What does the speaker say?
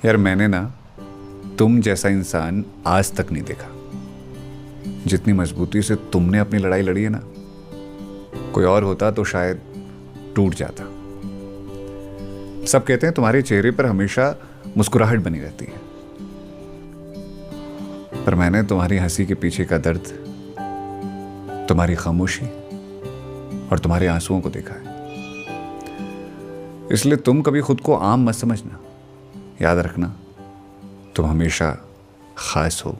यार मैंने ना तुम जैसा इंसान आज तक नहीं देखा। जितनी मजबूती से तुमने अपनी लड़ाई लड़ी है ना, कोई और होता तो शायद टूट जाता। सब कहते हैं तुम्हारे चेहरे पर हमेशा मुस्कुराहट बनी रहती है, पर मैंने तुम्हारी हंसी के पीछे का दर्द, तुम्हारी खामोशी और तुम्हारे आंसुओं को देखा है। इसलिए तुम कभी खुद को आम मत समझना। याद रखना, तुम हमेशा खास हो।